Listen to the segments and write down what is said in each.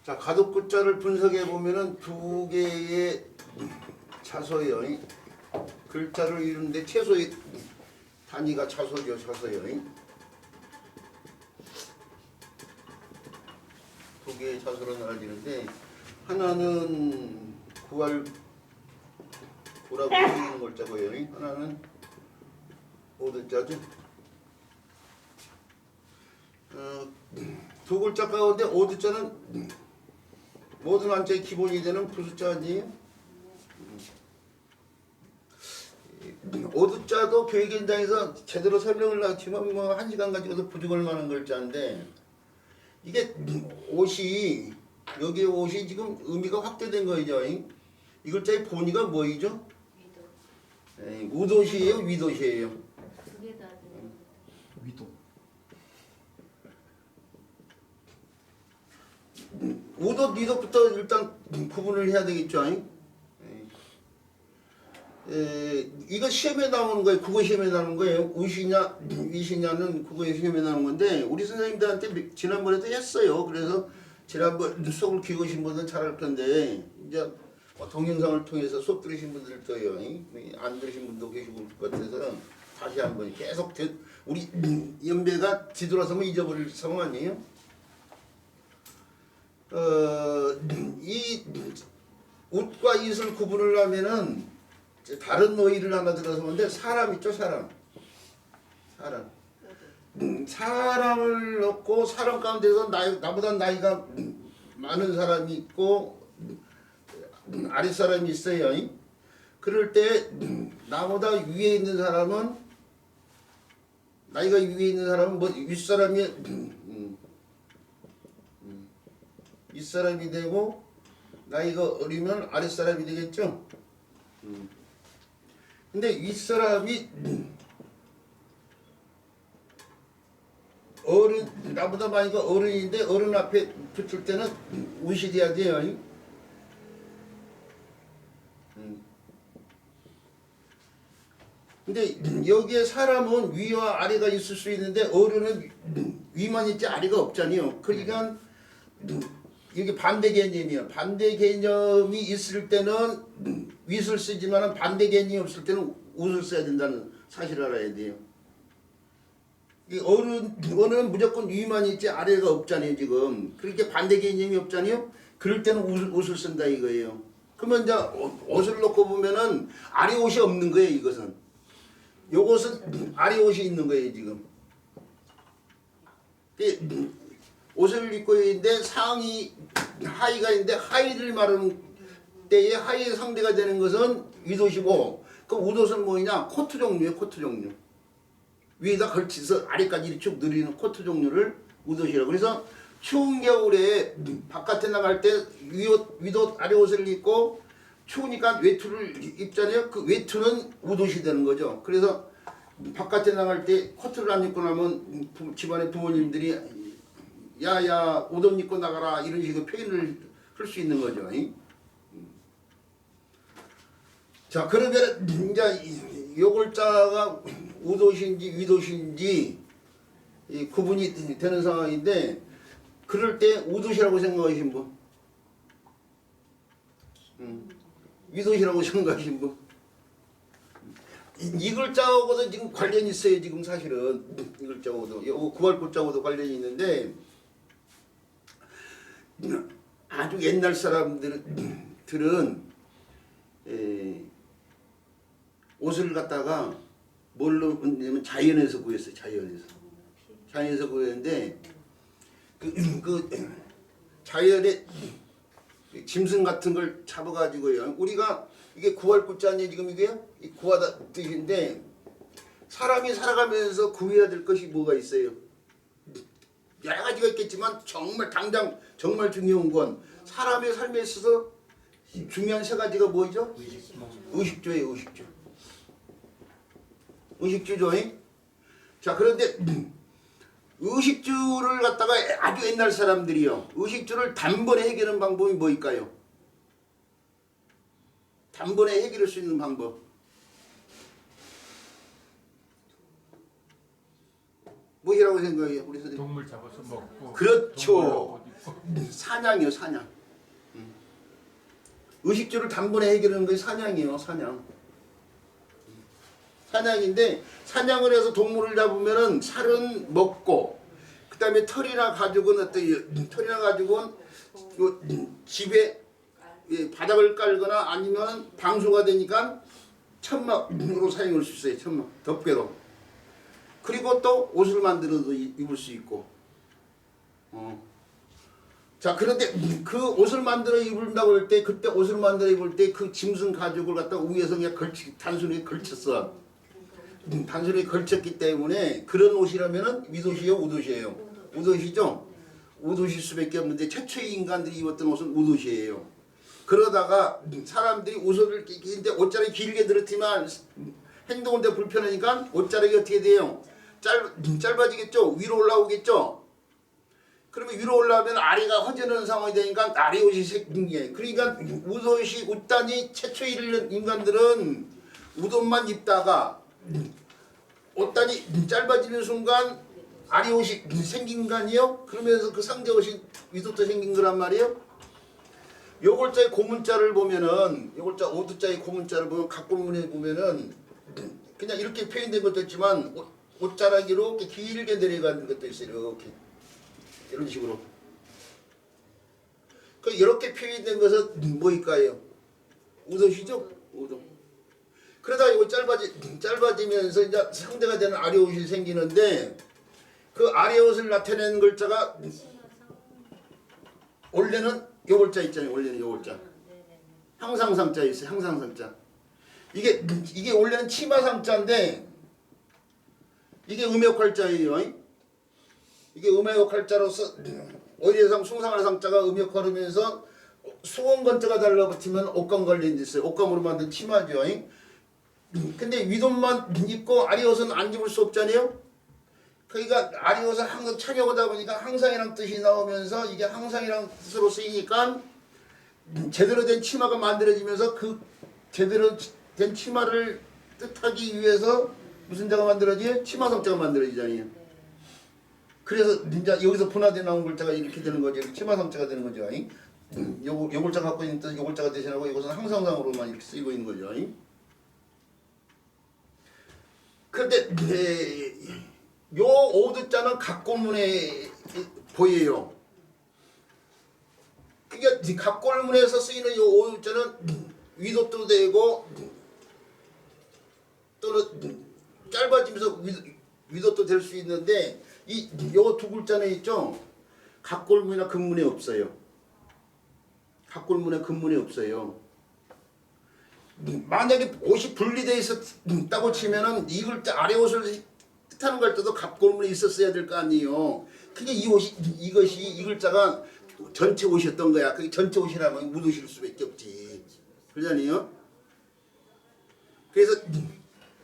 자, 가독글자를 분석해 보면은 두 개의 차소요. 글자를 이루는데 최소의 단위가 차소죠, 차소요. 두 개의 차소로 나눠지는데 하나는 구라고 쓰이는 글자고요. 하나는 오드자죠. 두 글자 가운데 오드자는 모든 한자의 기본이 되는 부수자 아니에요? 오드자도 교육 현장에서 제대로 설명을 하지만 뭐 1시간 가지고도 부족할 만한 글자인데 이게 옷이 여기 옷이 지금 의미가 확대된 거죠. 이 글자의 본의가 뭐이죠? 우도시예요, 위도시예요? 두 개 다 들어요. 위도. 우도, 위도부터 일단 구분을 해야 되겠죠. 이거 시험에 나오는 거예요. 국어 시험에 나오는 거예요. 우시냐, 위시냐는 국어 시험에 나오는 건데 우리 선생님들한테 지난번에도 했어요. 그래서 지난번 수업을 기고신 분들은 잘 알 건데 이제 동영상을 통해서 수업 들으신 분들도요. 안 들으신 분도 계시고 것 같아서 다시 한번 계속 우리 연배가 뒤돌아서면 잊어버릴 상황 아니에요? 이 웃과 이을 구분을 하면은 다른 노이를 하나 들어서 보는데 사람 있죠, 사람. 사람을 넣고 사람 가운데서 나보다 나이가 많은 사람이 있고 아랫사람이 있어요. 그럴 때 나보다 위에 있는 사람은 나이가 위에 있는 사람은 뭐 윗사람이 윗사람이 되고 나이가 어리면 아랫사람이 되겠죠. 근데 윗사람이 어른 나보다 많이가 어른인데 어른 앞에 붙을 때는 우시 돼야 돼요. 근데 여기에 사람은 위와 아래가 있을 수 있는데 어른은 위만 있지 아래가 없잖아요. 그러니까 이게 반대 개념이에요. 반대 개념이 있을 때는 윗을 쓰지만 반대 개념이 없을 때는 웃을 써야 된다는 사실을 알아야 돼요. 이 어른은 무조건 위만 있지 아래가 없잖아요 지금. 그렇게 반대 개념이 없잖아요. 그럴 때는 웃을 쓴다 이거예요. 그러면 이제 옷을 놓고 보면은 아래 옷이 없는 거예요 이것은. 요것은 아래 옷이 있는 거예요 지금. 옷을 입고 있는데 상의 하의가 있는데 하의를 말하는 때에 하의의 상대가 되는 것은 윗옷이고 그 웃옷은 뭐냐 코트 종류예요. 코트 종류. 위에다 걸쳐서 아래까지 이렇게 쭉 늘리는 코트 종류를 웃옷이라고. 그래서 추운 겨울에 바깥에 나갈 때 윗옷 아래옷을 입고 추우니까 외투를 입잖아요. 그 외투는 웃옷이 되는 거죠. 그래서 바깥에 나갈 때 코트를 안 입고 나면 집안의 부모님들이 야야 옷 입고 나가라 이런 식으로 표현을 할 수 있는 거죠. 자 그러면 이제 요 글자가 우옷인지 윗옷인지 구분이 되는 상황인데 그럴 때 우옷이라고 생각하신 분, 윗옷이라고 생각하신 분, 이 글자하고도 지금 관련이 있어요. 지금 사실은 이 글자하고도 요 구할 글자하고도 관련이 있는데 아주 옛날 사람들은 옷을 갖다가 뭘로 구냐면 자연에서 구했어요. 자연에서 구했는데 그 자연의 짐승 같은 걸 잡아가지고요. 우리가 이게 구할 글자니 지금 이게요? 이 구하다 뜻인데 사람이 살아가면서 구해야 될 것이 뭐가 있어요? 여러 가지가 있겠지만 정말 당장 정말 중요한 건 사람의 삶에 있어서 중요한 세 가지가 뭐죠? 의식주예요. 의식주죠. 자 그런데 의식주를 갖다가 아주 옛날 사람들이요. 의식주를 단번에 해결하는 방법이 뭘까요? 단번에 해결할 수 있는 방법. 뭐라고 생각해요? 우리 선생님. 동물 잡아서 먹고. 그렇죠. 사냥이요, 사냥. 의식주를 단번에 해결하는 게 사냥이에요, 사냥. 사냥인데 사냥을 해서 동물을 잡으면은 살은 먹고 그다음에 털이나 가죽은 어떤 털이나 가죽은 요 집에 바닥을 깔거나 아니면 방수가 되니까 천막으로 사용할 수 있어요. 천막 덮개로. 그리고 또 옷을 만들어도 입을 수 있고. 자, 그런데 그 옷을 만들어 입는다고 할 때 그때 옷을 만들어 입을 때 그 짐승 가죽을 갖다 위에서 그냥 단순히 걸쳤어. 단순히 걸쳤기 때문에 그런 옷이라면은 위옷이요, 우옷이에요. 우옷이죠. 우옷일 수밖에 없는데 최초의 인간들이 입었던 옷은 우옷이에요. 그러다가 사람들이 옷을 끼는데 옷자락이 길게 늘었지만 행동을 때 불편하니까 옷자락이 어떻게 돼요? 짧아지겠죠? 위로 올라오겠죠? 그러면 위로 올라오면 아래가 허전한 상황이 되니까 아래 옷이 생긴 게. 그러니까 우옷이 웃다니 최초의 인간들은 우옷만 입다가 옷단이 짧아지는 순간 아래 옷이 생긴 거 아니에요? 그러면서 그 상대 옷이 위도도 생긴 거란 말이에요? 요골자의 고문자를 보면은 요골자 오두자의 고문자를 보면 각골문에 보면은 그냥 이렇게 표현된 것도 있지만 옷자락이로 이렇게 길게 내려가는 것도 있어요. 이렇게 이런 식으로. 그 이렇게 표현된 것은 뭐일까요? 우도시죠? 우도. 그러다가 이거 짧아지면서 이제 상대가 되는 아래 옷이 생기는데 그 아래 옷을 나타내는 글자가 원래는 요 글자 있잖아요. 원래는 요 글자. 항상상자 있어요. 항상상자. 이게 원래는 치마상자인데 이게 음역할자예요. 이게 음역할자로서 어디에상 숭상할 상자가 음역하면서 수원건자가 달라붙으면 옷감 걸린 데 있어요. 옷감으로 만든 치마죠. 근데 윗옷만 입고 아래옷은 안 입을 수 없잖아요. 그러니까 아래옷은 항상 착용하다 보니까 항상이란 뜻이 나오면서 이게 항상이란 뜻으로 쓰이니까 제대로 된 치마가 만들어지면서 그 제대로 된 치마를 뜻하기 위해서 무슨 자가 만들어지? 치마성자가 만들어지잖아요. 그래서 이제 여기서 분화돼 나온 글자가 이렇게 되는 거죠. 치마성자가 되는 거죠. 요 글자 갖고 있는 뜻, 요 글자가 대신하고 이것은 항상상으로만 이렇게 쓰이고 있는 거죠. 그런데 요 오두자는 각골문에 보여요. 그러니까 각골문에서 쓰이는 요 오두자는 위도도 되고 또는 짧아지면서 위도도 될 수 있는데 이 요 두 글자는 있죠. 각골문이나 근문에 없어요. 각골문에 근문에 없어요. 만약에 옷이 분리되어 있었다고 치면은 이 글자 아래 옷을 뜻하는 걸 때도 갑골문이 있었어야 될 거 아니에요. 그게 이것이 이 글자가 전체 옷이었던 거야. 그게 전체 옷이라면 무도실 수밖에 없지. 그러잖아요.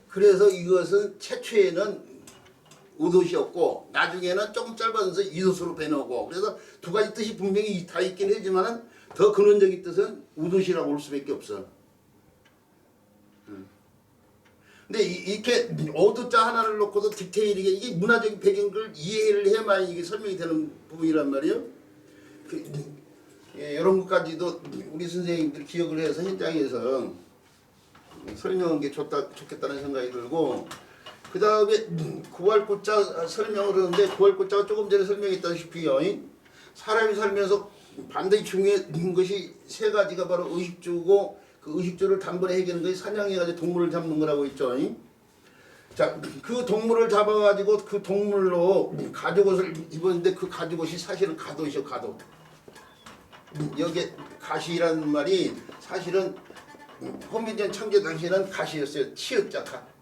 그래서 이것은 최초에는 우옷이었고 나중에는 조금 짧아져서 이옷으로 배우고 그래서 두 가지 뜻이 분명히 다 있긴 하지만은 더 근원적인 뜻은 우옷이라고 볼 수밖에 없어. 근데 이렇게 오두자 하나를 놓고도 디테일하게 이게 문화적인 배경을 이해를 해야만 이게 설명이 되는 부분이란 말이에요. 이런 것까지도 우리 선생님들 기억을 해서 현장에서 설명한 게 좋겠다는 생각이 들고 그 다음에 구할구자 설명을 하는데 구할구자가 조금 전에 설명했다시피요. 사람이 살면서 반드시 중요한 것이 세 가지가 바로 의식주고 그 의식주를 단번에 해결하는 것이 사냥해가지고 동물을 잡는 거라고 있죠. 자, 그 동물을 잡아가지고 그 동물로 가죽옷을 입었는데 그 가죽옷이 사실은 갓옷이요, 갓옷. 여기에 가시라는 말이 사실은 헌민전 창제 당시에는 가시였어요. 치읓자 갓.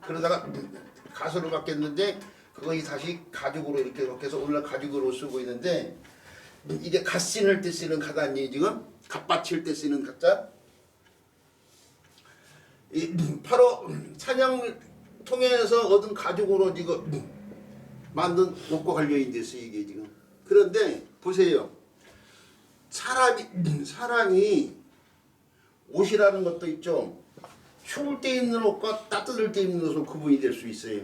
그러다가 가수로 바뀌었는데 그것이 다시 가죽으로 이렇게 해서 오늘날 가죽으로 쓰고 있는데 이게 갓 신을 때 쓰는 갓 아니에요 지금? 갓 받칠 때 쓰는 갓자? 바로 사냥을 통해서 얻은 가죽으로 지금 만든 옷과 관련이 됐어요 이게 지금. 그런데 보세요. 사람이 옷이라는 것도 있죠. 추울 때 입는 옷과 따뜻할 때 입는 옷은 구분이 될 수 있어요.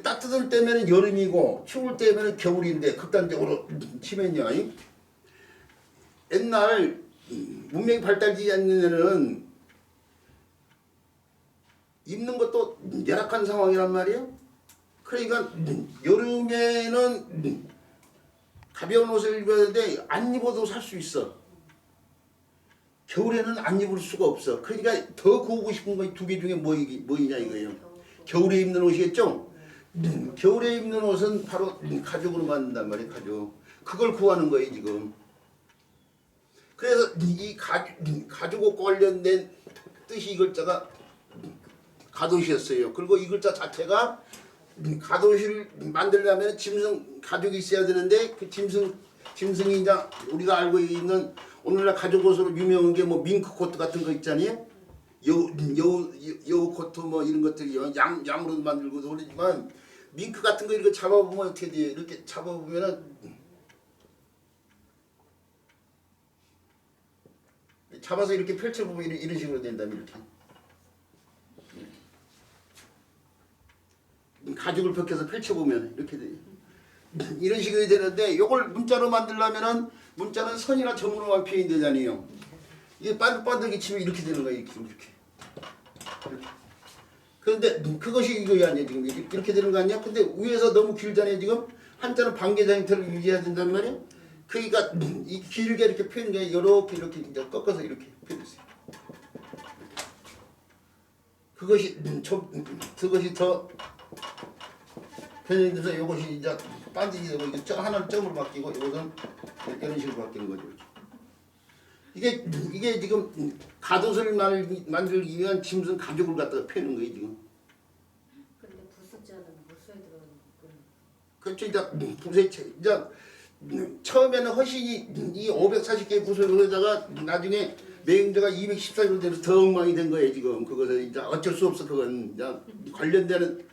따뜻할 때면은 여름이고 추울 때면은 겨울인데 극단적으로 치면요. 옛날 문명이 발달되지 않는 데는 입는 것도 열악한 상황이란 말이에요. 그러니까 여름에는 가벼운 옷을 입어야 되는데 안 입어도 살 수 있어. 겨울에는 안 입을 수가 없어. 그러니까 더 구하고 싶은 거 두 개 중에 뭐이냐 이거예요. 겨울에 입는 옷이겠죠? 겨울에 입는 옷은 바로 가죽으로 만든단 말이에요. 가죽. 그걸 구하는 거예요 지금. 그래서 이 가죽옷 관련된 뜻이 이 글자가 가옷이었어요. 그리고 이 글자 자체가 가옷을 만들려면 짐승 가죽이 있어야 되는데 그 짐승이 이제 우리가 알고 있는 오늘날 가죽옷으로 유명한 게 뭐 밍크 코트 같은 거 있잖아요. 여우 코트 뭐 이런 것들이요. 양으로 만들고도 그러지만 밍크 같은 거 이렇게 잡아보면 어떻게 돼요? 이렇게 잡아보면은 잡아서 이렇게 펼쳐보면 이런 식으로 된다면 이렇게. 가죽을 벗겨서 펼쳐보면 이렇게 돼요. 이런 식으로 되는데 이걸 문자로 만들려면은 문자는 선이나 점으로만 표현이 되잖아요. 이게 반들반들하게 치면 이렇게 되는 거예요. 이렇게. 그런데 그것이 이거야 아니야 지금 이렇게 되는 거 아니야? 근데 위에서 너무 길잖아요 지금. 한자는 반계자 형태를 유지해야 된단 말이에요. 그러니까 이 길게 이렇게 표현 게 이렇게 이제 꺾어서 이렇게 표현했어요. 그것이 더 편해져서 이것이 이제 반드시 되고 이게 하나는 점으로 바뀌고 이것은 이런 식으로 바뀌는 거죠. 이게 지금 가옷을 만들기 위한 짐승 가죽을 갖다가 펴는 거예요 지금. 근데 부숫자는 무쇠 들어가는 거. 그렇죠. 이제 부세 이제 처음에는 허신이 이 540개의 부서를 그러다가 나중에 매행자가 214개로 돼서 더 엉망이 된 거예요 지금. 그것은 이제 어쩔 수 없어. 그건 이제 관련되는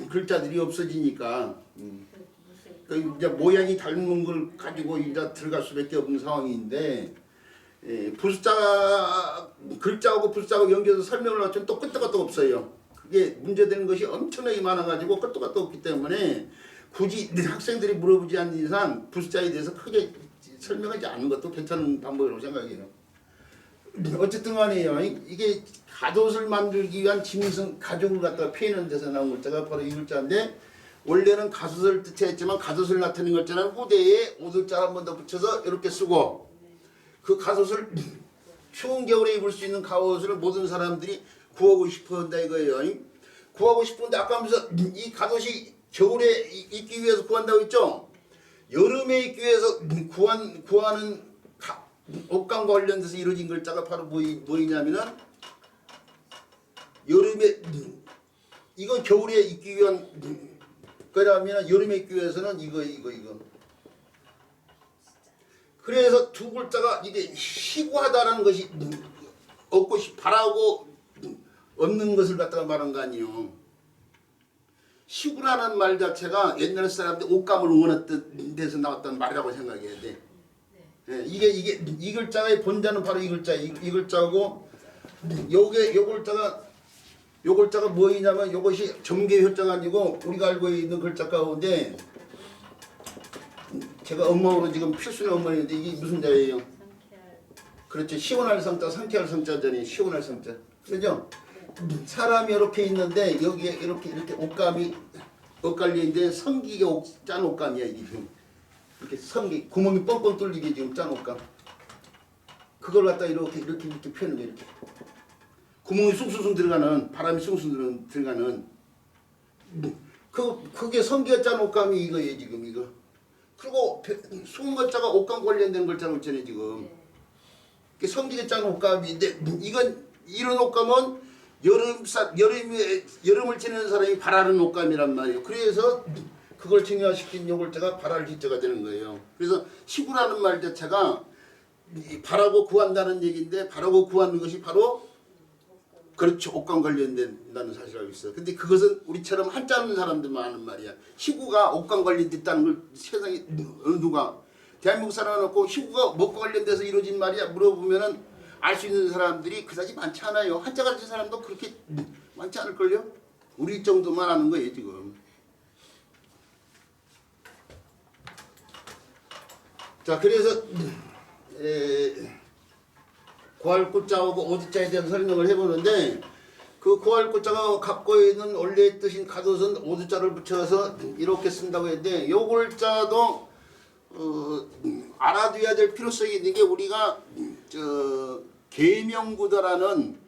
글자들이 없어지니까. 그 이제 모양이 닮은 걸 가지고 이제 들어갈 수밖에 없는 상황인데, 글자하고 부숫자하고 연결해서 설명을 하면 또 끝도 없어요. 그게 문제되는 것이 엄청나게 많아가지고 끝도 없기 때문에 굳이 학생들이 물어보지 않는 이상 부숫자에 대해서 크게 설명하지 않는 것도 괜찮은 방법이라고 생각해요. 어쨌든 간에요. 이게 가옷을 만들기 위한 짐승 가죽을 갖다가 표현하는 데서 나온 글자가 바로 이 글자인데, 원래는 가옷을 뜻했지만 가옷을 나타내는 글자는 후대에 오들자를 한 번 더 붙여서 이렇게 쓰고, 그 가옷을 추운 겨울에 입을 수 있는 가옷을 모든 사람들이 구하고 싶어 한다 이거예요. 구하고 싶은데 아까 하면서 이 가옷이 겨울에 입기 위해서 구한다고 했죠. 여름에 입기 위해서 구하는 옷감과 관련돼서 이루어진 글자가 바로 뭐이냐면은 여름에 이거 겨울에 입기 위한 거라면 여름에 입기 위해서는 이거. 그래서 두 글자가 이게 희구하다라는 것이 얻고 바라고 얻는 것을 갖다가 말한 거 아니에요. 희구라는 말 자체가 옛날 사람들이 옷감을 원했던 데서 나왔던 말이라고 생각해야 돼. 예, 이게 이 글자의 본자는 바로 이 글자고 요 글자가 뭐이냐면 이것이 점개 효자가 아니고 우리가 알고 있는 글자 가운데 제가 엄마로 지금 필수의 엄마인데 이게 무슨 자예요? 그렇죠. 시원할 성자, 상쾌할 성자잖아요. 시원할 성자. 그죠? 사람이 이렇게 있는데 여기에 이렇게 옷감이 엇갈려 있는데 성기가 짠 옷감이야 이게 지금. 이렇게 성기 구멍이 뻥뻥 뚫리게 지금 짠 옷감. 그걸 갖다 이렇게 펴는 거 이렇게. 구멍이 숭숭 들어가는 바람이 숭숭 들어가는 그게 성기가 짠 옷감이 이거예요 지금 이거. 그리고 숨은 글자가 옷감 관련된 글자로 있잖아요 지금. 성기가 짠 옷감인데 이런 옷감은 여름을 지내는 사람이 바라는 옷감이란 말이에요. 그래서 그걸 증명시킨 요 글자가 바랄 희자가 되는 거예요. 그래서 희구라는 말 자체가 바라고 구한다는 얘기인데 바라고 구하는 것이 바로 그렇죠. 옷감 관련된다는 사실을 알고 있어요. 근데 그것은 우리처럼 한자 하는 사람들만 아는 말이야. 희구가 옷감 관련됐다는 걸 세상에 어느 누가 대한민국 사람은 없고 희구가 뭐과 관련돼서 이루어진 말이야 물어보면은 알 수 있는 사람들이 그다지 많지 않아요. 한자 가르친 사람도 그렇게 많지 않을걸요. 우리 정도만 하는 거예요 지금. 자 그래서 고할구자하고 오두자에 대한 설명을 해보는데 그 고할구자가 갖고 있는 원래의 뜻인 가도선 오두자를 붙여서 이렇게 쓴다고 했는데 요 글자도 알아둬야 될 필요성이 있는 게 우리가 계명구도라는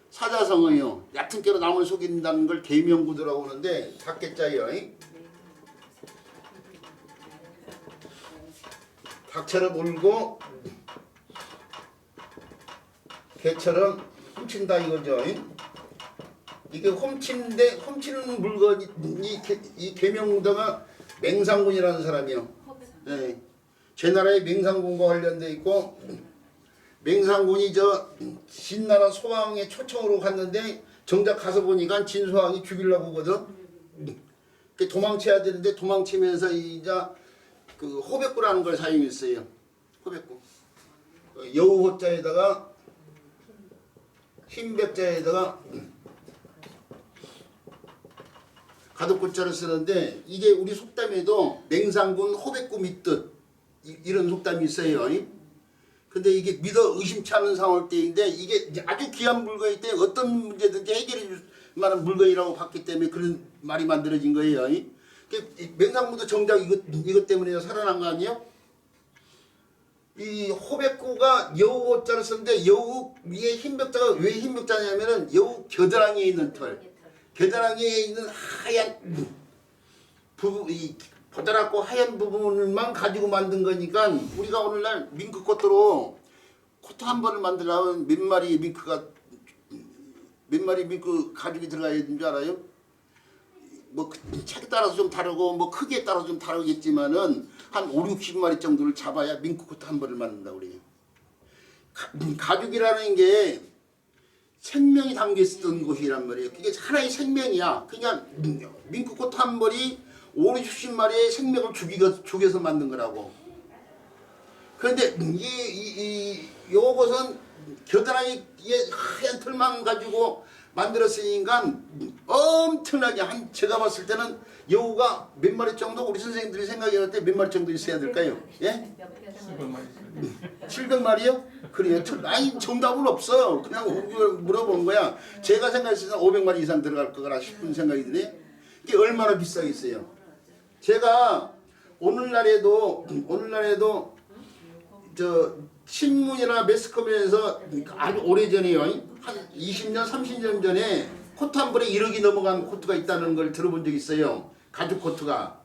사자성어요. 얕은 깨로 남을 속인다는 걸 계명구도라고 하는데 닭개자예요. 닭처럼 울고 개처럼 훔친다 이거죠. 이게 훔치는 물건이 이 계명구도가 맹상군이라는 사람이요. 네. 제 나라에 맹상군과 관련돼 있고 맹상군이 진나라 소왕의 초청으로 갔는데 정작 가서 보니까 진소왕이 죽이려고 하거든. 도망쳐야 되는데 도망치면서 이제 그 호백구라는 걸 사용했어요. 호백구. 여우호자에다가 흰백자에다가 가덕구자를 쓰는데 이게 우리 속담에도 맹상군 호백구 믿듯 이런 속담이 있어요. 근데 이게 믿어 의심치 않은 상황일 때인데 이게 아주 귀한 물건일 때 어떤 문제든지 해결해 줄 만한 물건이라고 봤기 때문에 그런 말이 만들어진 거예요. 맹상군도 정작 이것 때문에 살아난 거 아니에요? 이 호백구가 여우호자를 썼는데 여우 위에 흰벽자가 왜 흰벽자냐면은 여우 겨드랑이에 있는 털, 겨드랑이에 있는 하얀 부분, 이 보다랗고 하얀 부분만 가지고 만든 거니까 우리가 오늘날 밍크 코트로 코트 한 번을 만들려면 몇 마리 밍크 가죽이 들어가야 되는 줄 알아요? 뭐 책에 따라서 좀 다르고 뭐 크기에 따라서 좀 다르겠지만은 한 5, 60마리 정도를 잡아야 밍크 코트 한 번을 만든다고 그래요. 가죽이라는 게 생명이 담겨 있었던 것이란 말이에요. 그게 하나의 생명이야. 그냥 밍크 코트 한 벌이 5, 60마리의 생명을 죽여서 만든 거라고. 그런데 요것은 겨드랑이에 하얀 털만 가지고 만들었으니까 엄청나게 제가 봤을 때는 여우가 몇 마리 정도 우리 선생님들이 생각할 때 몇 마리 정도 있어야 될까요? 예? 700마리요? 그래요. 아니 정답은 없어. 그냥 물어본 거야. 제가 생각했을 때 500마리 이상 들어갈 거라 싶은 생각이 드네. 이게 얼마나 비싸겠어요. 제가 오늘날에도 신문이나 매스컴에서 아주 오래전에요. 한 20년, 30년 전에 코트 한 벌에 1억이 넘어간 코트가 있다는 걸 들어본 적이 있어요. 가죽 코트가.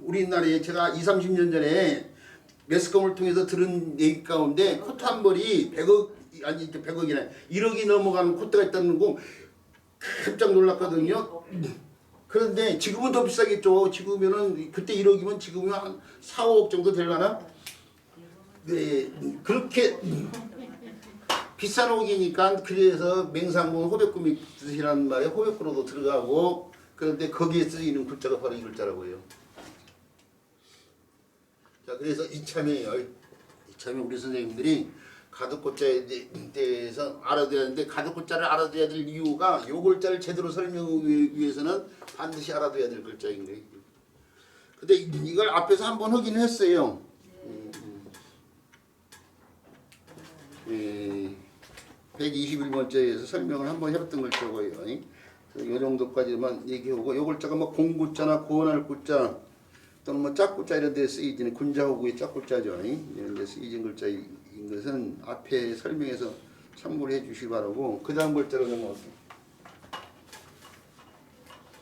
우리나라에 제가 20, 30년 전에 매스컴을 통해서 들은 얘기 가운데 코트 한 벌이 100억이나 1억이 넘어가는 코트가 있다는 거 깜짝 놀랐거든요. 그런데 지금은 더 비싸겠죠. 지금은 그때 1억이면 지금은 한 4, 5억 정도 되려나? 네, 그렇게 비싼 옥이니까 그래서 맹상군 호백구 뜻이라는 말에 호백구로도 들어가고 그런데 거기에 쓰이는 글자가 바로 이 글자라고요. 자, 그래서 이참에 우리 선생님들이 가덕고자에 대해서 알아둬야 하는데 가덕고자를 알아둬야 될 이유가 요 글자를 제대로 설명하기 위해서는 반드시 알아둬야 될 글자인 거예요. 근데 이걸 앞에서 한번 하긴 했어요. 121번째에서 설명을 한번 해봤던 글자고요. 이 정도까지만 얘기하고 요 글자가 뭐 공구자나 고원할 구자 또는 뭐 짝구자 이런 데 쓰이지는 군자호구의 짝구자죠. 이런 데 쓰이진 글자인 것은 앞에 설명해서 참고를 해 주시기 바라고 그 다음 글자로 넘어갈게요.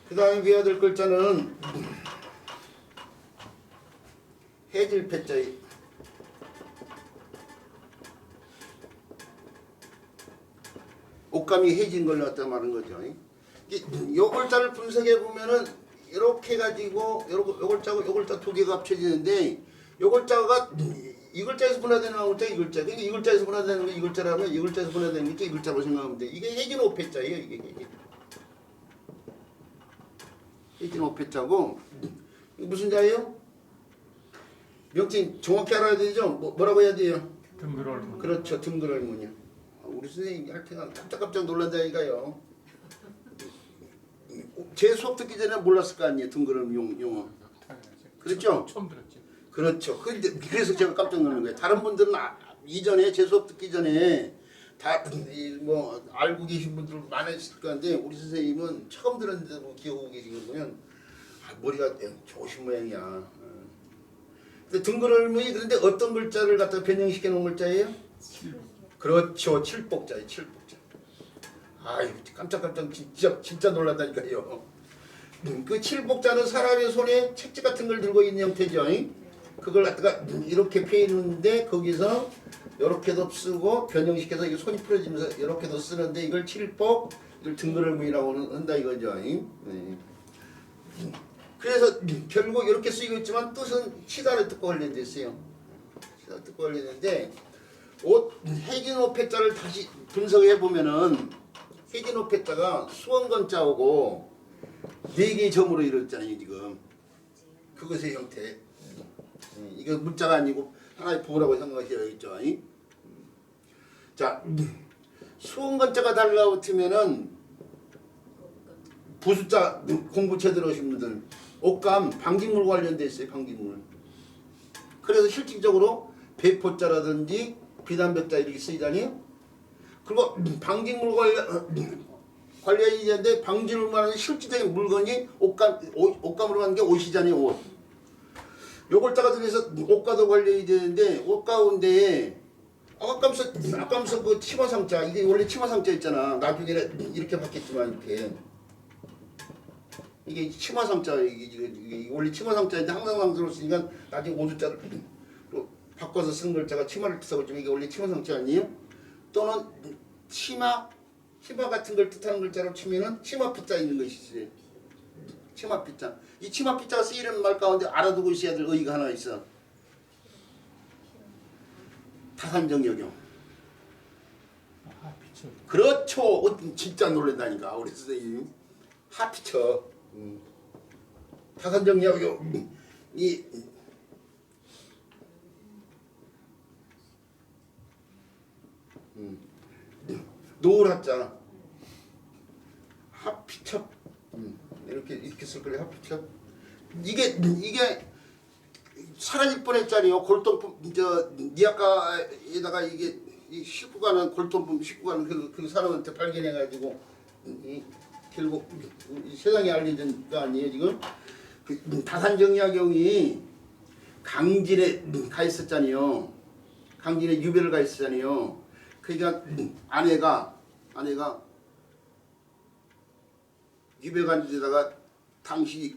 그 다음에 배워야 될 글자는 해질패자예요. 옷감이 해진 걸 갖다 말한 거죠. 요 글자를 분석해 보면은 이렇게 가지고 요 글자고 요 글자 두 개가 합쳐지는데 요 글자가 이 글자에서 분화되는 글자 이 글자. 그러니까 이 글자에서 분화되는 게 이 글자라면 이 글자에서 분화되는 게 이 글자로 생각하면 돼. 이게 해진 오패자예요. 이게 해진 오패자고 무슨 자예요? 명칭 정확히 알아야 되죠. 뭐라고 해야 돼요? 등글얼문. 그렇죠. 등글얼문이요. 우리 선생님이 할 때가 깜짝깜짝 놀란다니까요. 제 수업 듣기 전에 몰랐을 거 아니에요. 등그름 용어. 그렇죠? 처음 들었지. 그렇죠. 그래서 제가 깜짝 놀란 거예요. 다른 분들은 이전에 제 수업 듣기 전에 다 뭐 알고 계신 분들 많으실 건데 우리 선생님은 처음 들었는데도 기억하고 계신 거 보면 머리가 좋으신 모양이야. 근데 등그름이 그런데 어떤 글자를 갖다 변형시켜 놓은 글자예요? 그렇죠. 칠복자예요. 칠복자. 아유 깜짝깜짝 진짜 놀랐다니까요. 그 칠복자는 사람의 손에 책지 같은 걸 들고 있는 형태죠. 그걸 갖다가 이렇게 펴있는데 거기서 이렇게도 쓰고 변형시켜서 이게 손이 풀어지면서 이렇게도 쓰는데 이걸 칠복, 이걸 등그러미라고 한다 이거죠. 네. 그래서 결국 이렇게 쓰이고 있지만 뜻은 치다를 뜻과 관련돼 있어요. 치다 뜻과 관련된데 해진호패자를 다시 분석해 보면은 해진호패자가 수원건자하고 네 개의 점으로 이루어졌잖아요 지금. 그것의 형태. 이거 문자가 아니고 하나의 부호라고 생각하셔야겠죠. 자, 수원건자가 달라붙으면은 부숫자 공부 제대로 하신 분들 옷감 방직물 관련돼 있어요. 방직물. 그래서 실질적으로 배포자라든지 비단백자 이렇게 쓰이잖아요. 그리고 방직물 관련이 되는데 방직물 말하는 실질적인 물건이 옷감으로 가는 게 옷이잖아요. 옷. 요걸 따가 들여서 옷과도 관련이 되는데 옷 가운데 아까면서 그 치마상자 이게 원래 치마상자 있잖아. 나중에는 이렇게 바뀌었지만 이렇게 이게 치마상자 이게 원래 치마상자인데 항상 들었으니까 나중에 오두자를 바꿔서 쓴 글자가 치마를 뜻하고 이게 원래 치마상자 아니에요? 또는 치마 같은 걸 뜻하는 글자로 치면은 치마피자 있는 것이 있어요. 치마피자. 이 치마피자가 쓰이는 말 가운데 알아두고 있어야 될 의의가 하나 있어. 타산정역용. 하피처. 그렇죠. 진짜 놀란다니까 우리 선생님. 하피처. 타산정역용. 이 노을하자. 하피처. 이렇게 쓸 거예요. 하피처. 이게 사라질 뻔했잖아요. 골동품 니아카에다가 이게 싣고 가는 골동품 싣고 가는 그 사람한테 발견해 가지고 결국 세상에 알려진 거 아니에요 지금. 다산정약용이 강진에 가 있었잖아요. 강진에 유배를 가 있었잖아요. 그러니까 아내가 유배 간 데다가 당시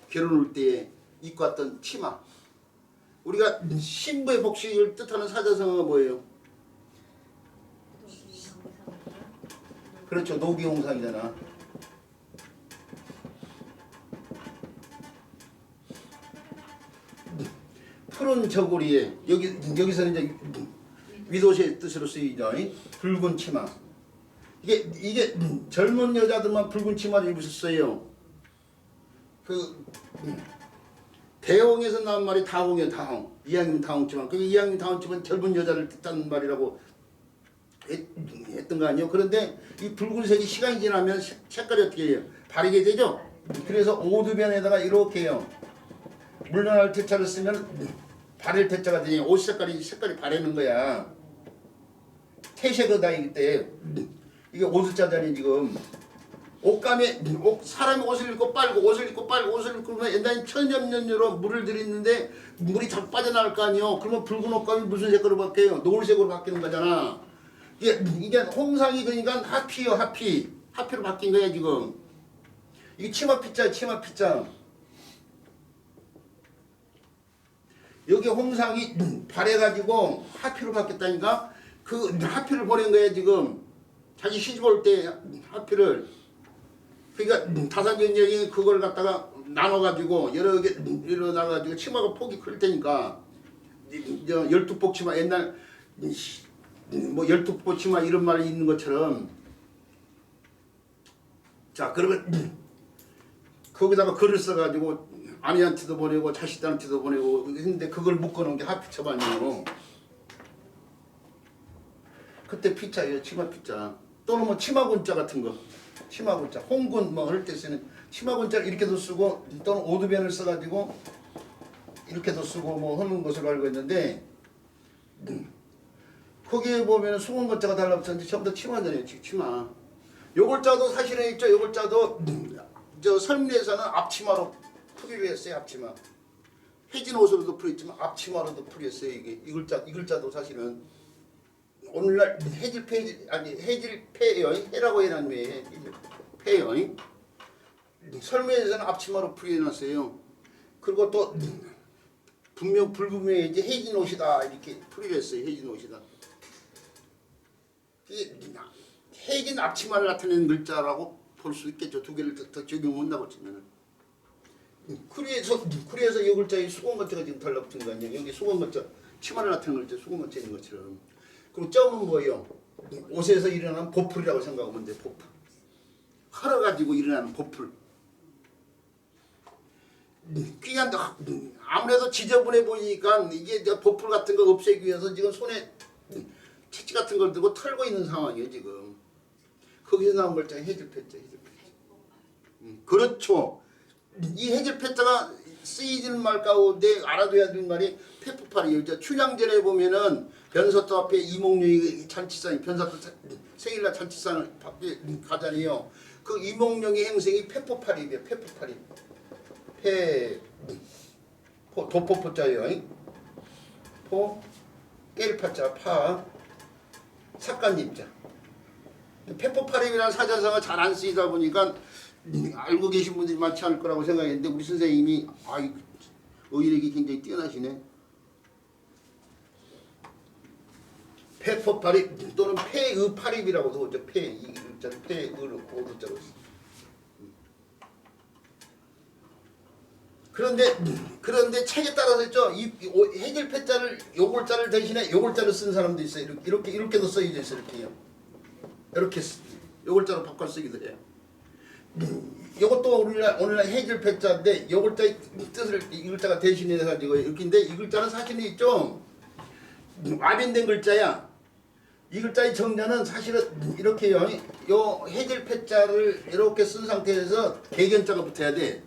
결혼할 때 입고 왔던 치마. 우리가 신부의 복식을 뜻하는 사자성어가 뭐예요? 그렇죠. 노기홍상이잖아. 푸른 저고리에 여기서는 이제 위도시의 뜻으로 쓰이죠. 붉은 치마. 이게 젊은 여자들만 붉은 치마를 입으셨어요. 그 대홍에서 나온 말이 다홍이에요. 다홍. 이왕이면 다홍치마. 그 이왕이면 다홍치마는 젊은 여자를 뜻하는 말이라고 했던 거 아니에요. 그런데 이 붉은색이 시간이 지나면 색깔이 어떻게 해요? 바르게 되죠. 그래서 오두변에다가 이렇게 해요. 물러날 태자를 쓰면 바를 태자가 되니 옷 색깔이 바르는 거야. 태색어다이기 때 이게 오두자잖아요 지금. 옷감에 사람이 옷을 입고 빨고 옷을 입고 그러면 옛날에 천년연유로 물을 들이는데 물이 다 빠져나갈 거 아니에요. 그러면 붉은 옷감이 무슨 색으로 바뀌어요? 노을색으로 바뀌는 거잖아. 이게 홍상이 그러니까 하피요. 하피로 바뀐 거야 지금. 이게 치마피자. 여기 홍상이 발해가지고 하피로 바뀌었다니까. 그 하피를 보낸 거야 지금. 자기 시집 올 때 하피를. 그러니까 다산정역이 그걸 갖다가 나눠가지고 여러 개 일어나가지고 치마가 폭이 클 테니까 12폭 치마 옛날 뭐 12폭 치마 이런 말이 있는 것처럼. 자 그러면 거기다가 글을 써가지고 아내한테도 보내고 자식들한테도 보내고 했는데 그걸 묶어놓은 게 하피처만이에요. 그때 피자예요. 치마 피자. 또는 뭐 치마군자 같은 거. 치마군자, 홍군 뭐 할 때 쓰는 치마군자를 이렇게도 쓰고 또는 오두변을 써가지고 이렇게도 쓰고 뭐 하는 것으로 알고 있는데 거기에 보면 수공건자가 달라붙었는데 전부 다 치마잖아요. 치마. 요골자도 사실은 있죠. 요골자도 저 설문에서는 앞치마로 풀이를 했어요. 앞치마. 해진 옷으로도 풀었지만 앞치마로도 풀었어요. 이게 이 글자도 사실은 오늘날 해질패 아니 해질패요. 해라고 해놨는 왜 해질패요. 설문에서는 앞치마로 풀이해놨어요. 그리고 또 분명 불분명히 이제 해진 옷이다 이렇게 풀이를 했어요. 해진 옷이다. 이게 해진 앞치마를 나타내는 글자라고 볼 수 있겠죠. 두 개를 더 적용한다고 치면은. 그래서 이 글자의 수공건자가 지금 달라붙은 거 아니에요. 여기 수공건자 치마를 나타내는 글자 수공건자 있는 것처럼. 그리고 점은 뭐예요? 옷에서 일어나는 보풀이라고 생각하면 돼. 보풀. 헐어가지고 일어나는 보풀. 그냥 아무래도 지저분해 보이니까 이게 보풀 같은 거 없애기 위해서 지금 손에 채찍 같은 걸 들고 털고 있는 상황이에요 지금. 거기서 나온 글자가 해질패자. 그렇죠. 이 해질패자가 쓰이는 말 가운데 알아둬야 되는 말이 페프팔이에요. 춘향전에 보면은 변사토 앞에 이몽룡이 잔치상, 변사토 생일날 잔치상을 가잖아요. 그 이몽룡의 행생이 페포팔이에요. 페포팔이. 도포포자예요. 포, 깰파자, 파, 삭간입자. 페포팔임이라는 사자성어가 잘 안 쓰이다 보니까 알고 계신 분들이 많지 않을 거라고 생각했는데 우리 선생님이 어휘력이 굉장히 뛰어나시네. 페포팔임 또는 폐의팔임이라고도 하죠. 이 글자를 폐의로 오도자로 써. 그런데 책에 따라서 있죠. 이 해질패자를 요골자를 대신에 요골자를 쓴 사람도 있어요. 이렇게도 써야 돼서 이렇게요. 이렇게 요골자로 바꿔 쓰기도 해요. 이것도 오늘날 해질패자인데 요골자의 뜻을 이 글자가 대신해 가지고 이렇게인데 이 글자는 사실은 있죠. 와변된 글자야. 이 글자의 정자는 사실은 이렇게요. 요 해질패자를 이렇게 쓴 상태에서 개견자가 붙어야 돼.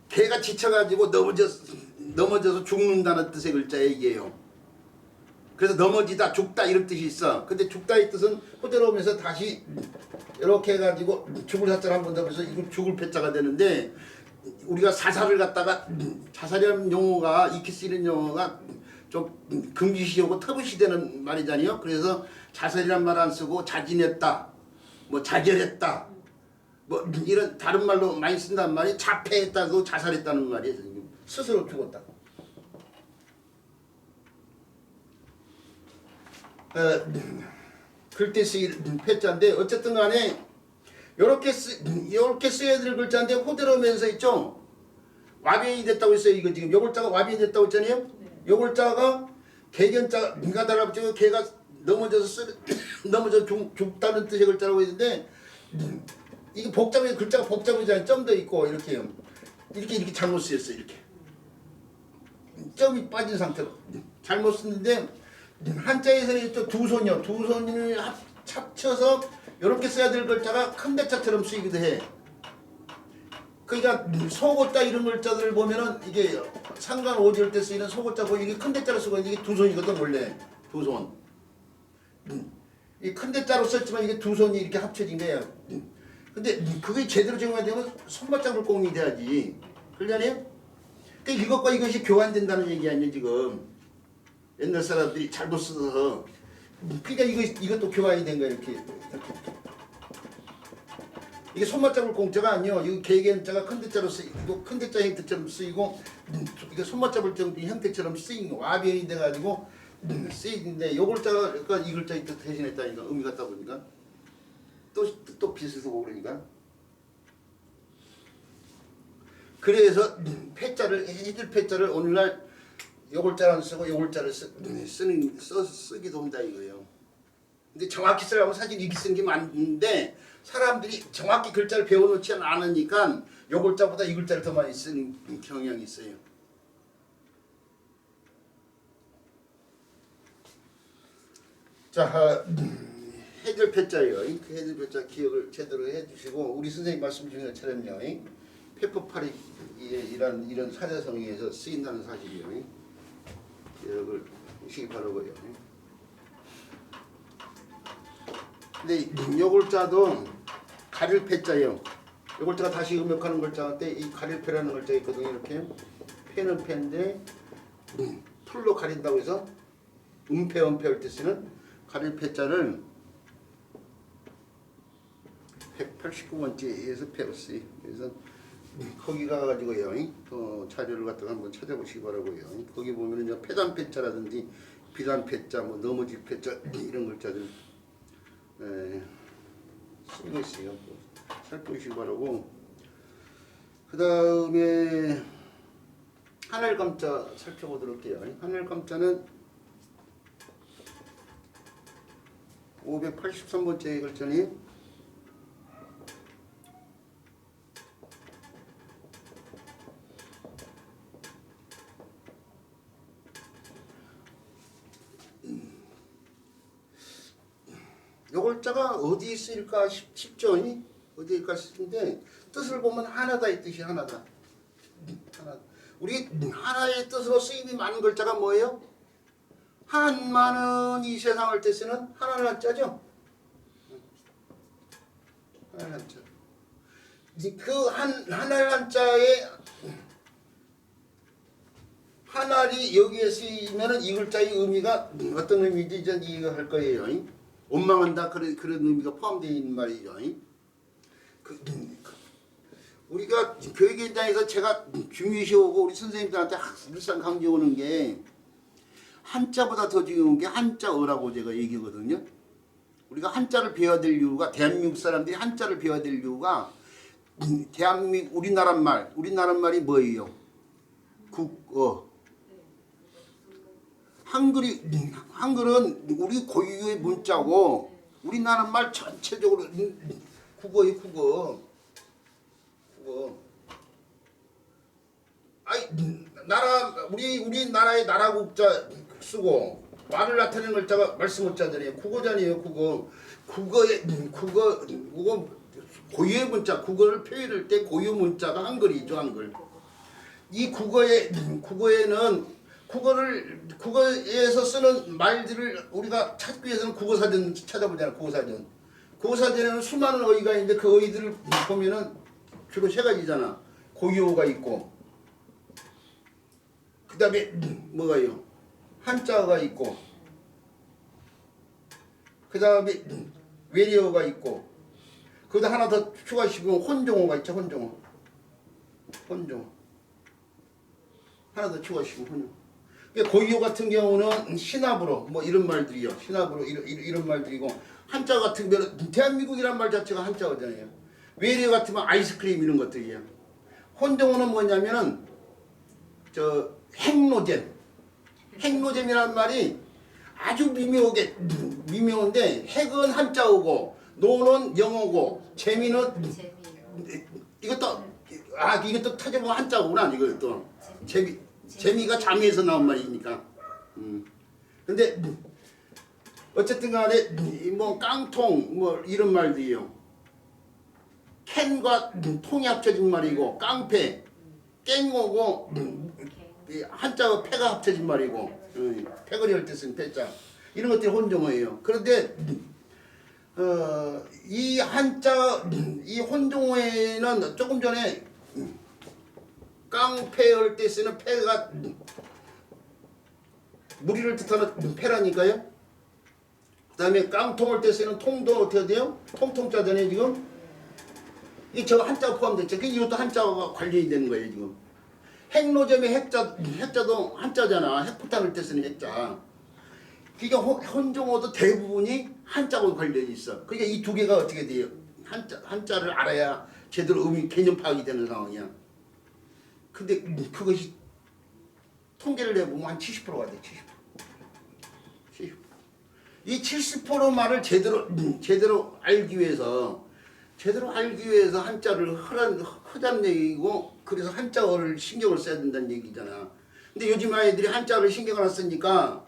개가 지쳐가지고 넘어져서 죽는다는 뜻의 글자예요 이게요. 그래서 넘어지다 죽다 이런 뜻이 있어. 근데 죽다의 뜻은 호대로우면서 다시 이렇게 해가지고 죽을 사자를 한번 더 해서 이거 죽을 패자가 되는데 우리가 사살을 갖다가 자살이라는 용어가 익히 쓰이는 용어가 좀 금기시하고 터부시되는 말이잖아요. 그래서 자살이란 말 안 쓰고 자진했다, 뭐 자결했다. 뭐 이런 다른 말로 많이 쓴단 말이 자폐했다고 자살했다는 말이에요. 스스로 죽었다. 글때 쓰일 패자인데 어쨌든 간에 요렇게 써야 될 글자인데 호들어면서 있죠. 와변이 됐다고 했어요. 이거 지금 요 글자가 와변이 됐다고 했잖아요. 요 글자가 개견자가 달라붙고 개가 넘어져서 죽다는 뜻의 글자라고 했는데 이게 복잡해 글자가 복잡하잖아요. 점도 있고 이렇게요. 이렇게 잘못 쓰였어 이렇게. 점이 빠진 상태로 잘못 썼는데 한자에서는 또 두 손이요. 두 손을 합쳐서 이렇게 써야 될 글자가 큰 대자처럼 쓰이기도 해. 그러니까 소고자 이런 글자들을 보면은 이게 상관 오지을 때 쓰이는 소고자 보면 이게 큰 대자로 쓰고 이게 두 손이거든 원래 두 손. 이 큰 대자로 썼지만 이게 두 손이 이렇게 합쳐진 거예요. 근데 그게 제대로 적용이 되면 손바닥을 꽁이 돼야지. 그러잖아요? 그러니까 이것과 이것이 교환된다는 얘기 아니에요 지금. 옛날 사람들이 잘못 써서. 그러니까 이것도 교환이 된 거야 이렇게. 이게 손바닥을 공자가 아니요. 이거 개개자가 큰 대자로 쓰이고 큰 대자 형태처럼 쓰이고 이게 손바닥을 형태처럼 쓰인 거 와변이 돼가지고 쓰이는데 요 글자가 그러니까 이 글자 대신했다니까 의미 같다 보니까. 또 비슷하고 그러니까. 그래서 패자를 해질 패자를 오늘날 요글자를 안 쓰고 요글자를 쓰기도 한다 이거예요. 근데 정확히 쓰려면 사실 이렇게 쓰는 게 맞는데 사람들이 정확히 글자를 배워놓지 않으니까 요글자보다 이 글자를 더 많이 쓰는 경향이 있어요. 자, 해줄 패자예요. 그 해줄 패자 기억을 제대로 해주시고 우리 선생님 말씀 중에 처럼요. 페퍼파리 이런 사자성어에서 쓰인다는 사실이요. 기억을 하시기 바라고요. 근데 요 글자도 가릴 패자예요. 요 글자가 다시 음역하는 글자 때 이 가릴 패라는 글자가 있거든요. 이렇게 패는 패인데 풀로 가린다고 해서 은패 은패할 때 쓰는 가릴 패자를 189번째에서 배웠어요. 그래서 거기 가가지고요. 자료를 갖다가 한번 찾아보시기 바라고요. 거기 보면은 패단 패자라든지 비단 패자, 뭐 넘어질 패자 이런 글자들 쓰고 있어요. 살펴보시기 바라고. 그 다음에 하늘감자 살펴보도록 해요. 하늘감자는 583번째 글자니 요 글자가 어디 있을까 싶죠? 어디일까 싶은데 뜻을 보면 하나다 이 뜻이 하나다. 하나. 우리 하나의 뜻으로 쓰임이 많은 글자가 뭐예요? 한많은 이 세상을 때 쓰는 하나는 한자죠. 하나는 한자. 그 하나는 한자에 하나리 여기에 쓰이면은 이 글자의 의미가 어떤 의미인지 이제 이해할 거예요. 원망한다 그런 의미가 포함되어 있는 말이죠. 우리가 교육 현장에서 제가 중요시하고 우리 선생님들한테 늘상 강조하는 게 한자보다 더 중요한 게 한자어라고 제가 얘기하거든요. 우리가 한자를 배워야 될 이유가 대한민국 사람들이 한자를 배워야 될 이유가 대한민국 우리나라 말이 뭐예요? 국어. 한글은 우리 고유의 문자고 우리나라 말 전체적으로 국어예요, 국어. 우리 나라의 나라국자 쓰고 말을 나타내는 글자가 말씀 글자들이에요. 국어잖아요, 국어. 국어 고유의 문자, 국어를 표현할 때 고유 문자가 한글이죠, 한글. 이 국어에는 국어에서 쓰는 말들을 우리가 찾기 위해서는 국어사전 찾아보잖아요. 국어사전에는 수많은 어휘가 있는데 그 어휘들을 보면은 주로 세 가지잖아. 고유어가 있고, 그 다음에 뭐가요? 한자어가 있고, 그 다음에 외래어가 있고, 거기다 하나 더 추가시키면 혼종어가 있죠. 혼종어. 하나 더 추가시키면 혼종어. 고유어 같은 경우는 신압으로 뭐 이런 말들이요. 신압으로 이런 말들이고 한자 같은 경우는 대한민국이란 말 자체가 한자어잖아요. 외래어 같으면 아이스크림 이런 것들이에요. 혼종어는 뭐냐면은 핵노잼이라는 말이 아주 미묘한데 핵은 한자어고 노는 영어고 재미는 이것도 타져보면 한자어구나. 이것도 재미가 잠에서 나온 말이니까. 근데 어쨌든 간에 뭐 깡통 뭐 이런 말들이요. 캔과 통이 합쳐진 말이고 깡패, 깽오고 한자가 패가 합쳐진 말이고 패거리 할 때 쓴 패자 이런 것들이 혼종어예요. 그런데 이 혼종어에는 조금 전에 깡패할 때 쓰는 패가 무리를 뜻하는 패라니까요. 그 다음에 깡통할 때 쓰는 통도 어떻게 돼요? 통통자잖아요 지금. 저 한자가 포함됐죠. 이것도 한자가 관련이 되는 거예요 지금. 핵노잼의 핵자도 한자잖아. 핵폭탄을 때 쓰는 핵자. 그러니까 혼종어도 대부분이 한자하고 관련이 있어. 그러니까 이 두 개가 어떻게 돼요? 한자를 알아야 제대로 의미 개념 파악이 되는 상황이야. 근데 그것이 통계를 내보면 한 70%가 돼. 70%. 이 70% 말을 제대로 알기 위해서 한자를 하자는 얘기고 그래서 한자어를 신경을 써야 된다는 얘기잖아. 근데 요즘 아이들이 한자어를 신경을 안 쓰니까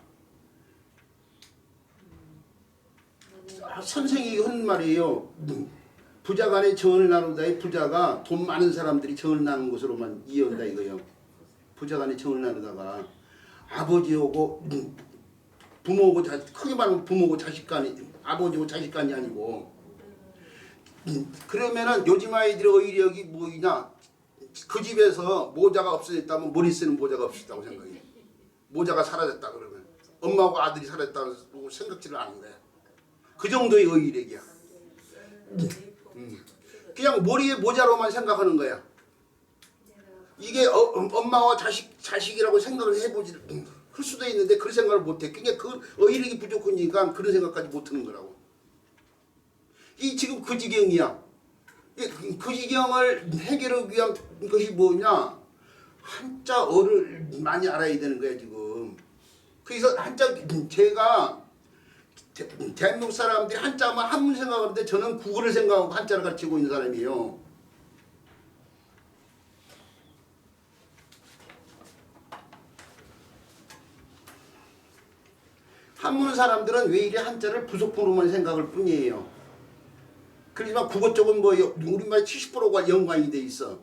선생이 하는 말이에요. 부자 간에 정을 나누다의 부자가 돈 많은 사람들이 정을 나눈 것으로만 이해한다 이거예요. 부자 간에 정을 나누다가 아버지하고 부모고 크게 말하면 부모고 자식 간이 아버지고 자식 간이 아니고 그러면은 요즘 아이들의 의력이 뭐냐 그 집에서 모자가 없어졌다면 머리 쓰는 모자가 없었다고 생각해. 모자가 사라졌다 그러면 엄마하고 아들이 사라졌다고 생각지를 않은 거야. 그 정도의 의력이야. 그냥 머리에 모자로만 생각하는 거야. 이게 엄마와 자식이라고 생각을 해보지 할 수도 있는데 그런 생각을 못해. 그게 그 의력이 부족하니까 그런 생각까지 못하는 거라고. 이 지금 그 지경이야. 그 지경을 해결하기 위한 것이 뭐냐? 한자어를 많이 알아야 되는 거야 지금. 그래서 한자 제가 대한민국 사람들이 한자만 한문 생각하는데 저는 국어를 생각하고 한자를 가르치고 있는 사람이에요. 한문 사람들은 왜 이래 한자를 부속품으로만 생각할 뿐이에요. 그렇지만 국어 쪽은 뭐 우리말 70%가 연관이 돼 있어.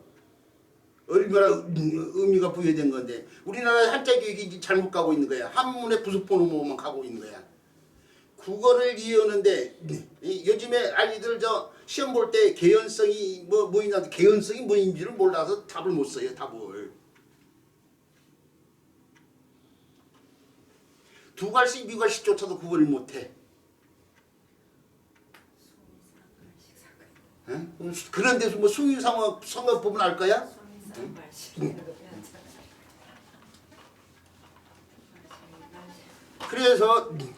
얼마나 의미가 부여된 건데 우리나라 한자 교육이 잘못 가고 있는 거야. 한문의 부속품으로만 가고 있는 거야. 국어를 이해하는데 요즘에 아이들 저 시험 볼 때 개연성이 뭐있나 개연성이 뭐인지를 몰라서 답을 못 써요. 답을. 두갈씩 미갈씩조차도 구분을 못해. 그런 데서 뭐 숭유상어 보면 알 거야?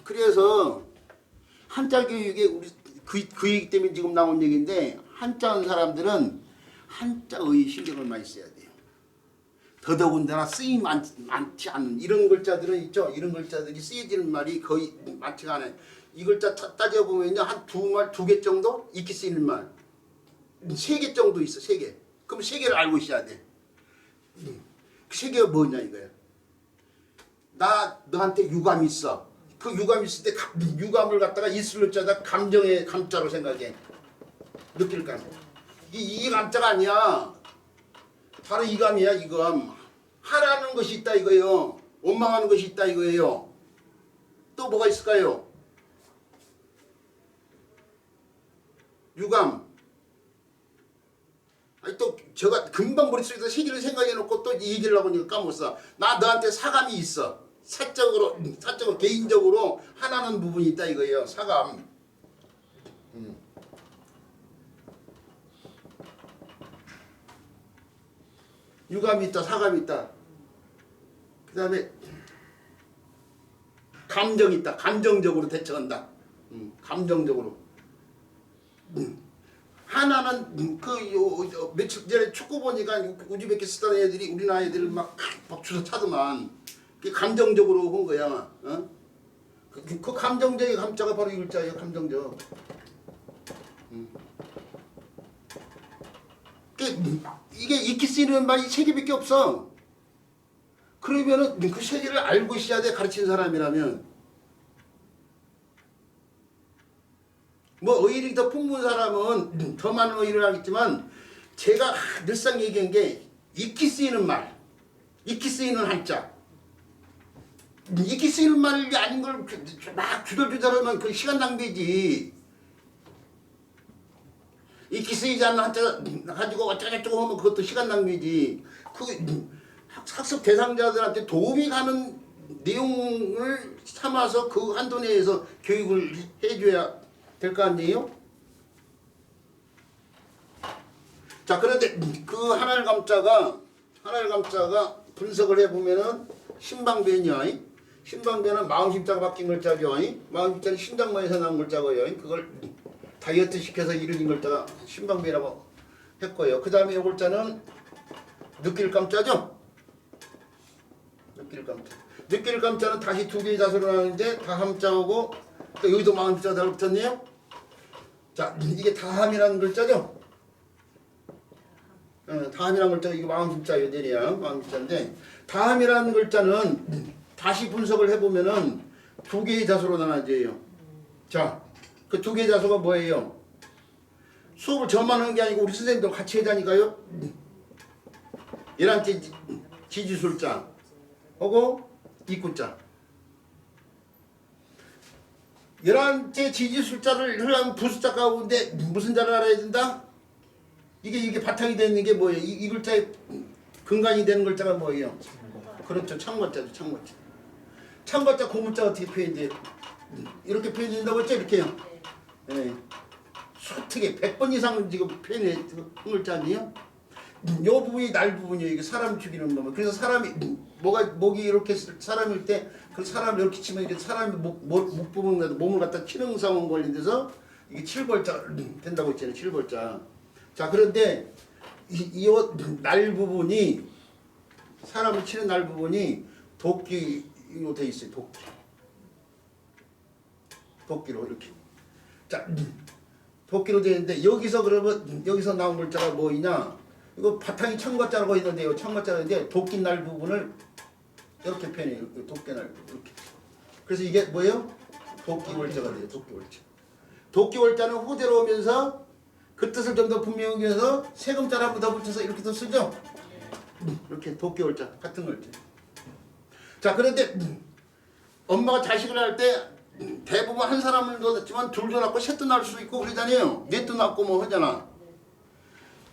그래서 한자 교육에 우리 그 얘기 때문에 지금 나온 얘기인데 한자 하는 사람들은 한자의 신경을 많이 써야 돼요. 더더군다나 쓰임 많지 않은 이런 글자들은 있죠. 이런 글자들이 쓰여지는 말이 거의 많지가 않아요. 이 글자 따져보면요 한 두 개 정도 익히 쓰이는 말 3개 정도 있어. 3개. 그럼 3개를 알고 있어야 돼. 그 3개가 뭐냐 이거야. 나 너한테 유감 있어. 그 유감 있을 때 유감을 갖다가 있을 자다 감정의 감자로 생각해. 느낄 감. 이 감자가 아니야. 바로 이 감이야. 이 감. 하라는 것이 있다 이거예요. 원망하는 것이 있다 이거예요. 또 뭐가 있을까요? 유감. 아니 또 제가 금방 머릿속에서 세계를 생각해놓고 또 이 얘기를 하고 있으니까 까먹었어. 나 너한테 사감이 있어. 사적으로 개인적으로 하나는 부분이 있다 이거예요. 사감. 유감이 있다. 사감이 있다. 그 다음에 감정이 있다. 감정적으로 대처한다. 감정적으로. 하나는 며칠 전에 축구 보니까 우즈베키스탄 애들이 우리나라 애들을 막 주워 차더만 그 감정적으로 한 거야. 어? 그 감정적인 감자가 바로 이 글자예요. 감정적. 이게 익히 쓰이는 말이 3개밖에 없어. 그러면은 그 3개를 알고 있어야 돼. 가르치는 사람이라면. 뭐 의의력이 더 풍부한 사람은 더 많은 의의를 하겠지만 제가 늘상 얘기한 게 익히 쓰이는 말, 익히 쓰이는 한자. 익히 쓰이는 말이 아닌 걸 막 주절주절하면 그 시간 낭비지. 익히 쓰이지 않는 한자 가지고 어쩌고저쩌고 하면 그것도 시간 낭비지. 그 학습 대상자들한테 도움이 가는 내용을 삼아서 그 한도 내에서 교육을 해줘야 될 거 아니에요? 자, 그런데 그 하나를 감자가 분석을 해보면은 신방변이야. 신방변은 마음심자가 바뀐 글자죠. 마음심자는 심장모에서 나온 글자고요. 그걸 다이어트 시켜서 이루어진 글자가 신방변이라고 했고요. 그 다음에 이 글자는 느낄 감자죠. 느낄 감자. 느낄 감자는 다시 2개의 자수로 나오는데 다함자하고 또 여기도 마음심자가 달라붙었네요. 자, 이게 다함이라는 글자죠. 다함이라는 글자가 이거 마음심자예요. 내리야 마음심자인데 다함이라는 글자는 다시 분석을 해보면은 2개의 자수로 나눠져요. 자, 그 두 개 자소가 뭐예요? 수업을 저만 하는 게 아니고 우리 선생님들 같이 해자니까요. 11째 지지술자 하고 입구자. 11째 지지술자를 하려면 부숫자 가운데 무슨 자를 알아야 된다? 이게 바탕이 되는 게 뭐예요? 이 글자의 근간이 되는 글자가 뭐예요? 그렇죠. 창거자죠. 창거자. 창거자 고문자 어떻게 표현돼요? 이렇게 표현된다고 했죠? 이렇게요. 예. 수특히 100번 이상 지금 표현한 글자 아니에요? 요 부분이 날 부분이에요. 이게 사람 죽이는 놈. 그래서 사람이 목이 이렇게 사람일 때 그 사람을 이렇게 치면 이게 사람이 목 부분 몸을 갖다 치는 상황 관련돼서 이게 7벌자 된다고 했잖아요. 7벌자. 자, 그런데 이 날 부분이 사람을 치는 날 부분이 도끼로 돼 있어요. 도끼로 이렇게. 자, 도끼로 되어 있는데 여기서 그러면 여기서 나온 글자가 뭐이냐? 이거 바탕이 청과자라고 있는데요. 청과자인데 도끼 날 부분을 이렇게 표현해요. 도끼 날 이렇게. 그래서 이게 뭐예요? 도끼 월자가 돼요. 도끼 월자. 도끼 월자는 호대로 오면서 그 뜻을 좀 더 분명히 해서 세금자를 한번 더 붙여서 이렇게도 쓰죠. 이렇게 도끼 월자 같은 월자. 자, 그런데 엄마가 자식을 할 때 대부분 한 사람을 낳았지만 둘도 낳고 셋도 낳을 수 있고 그러잖아요. 넷도 낳고 뭐 하잖아.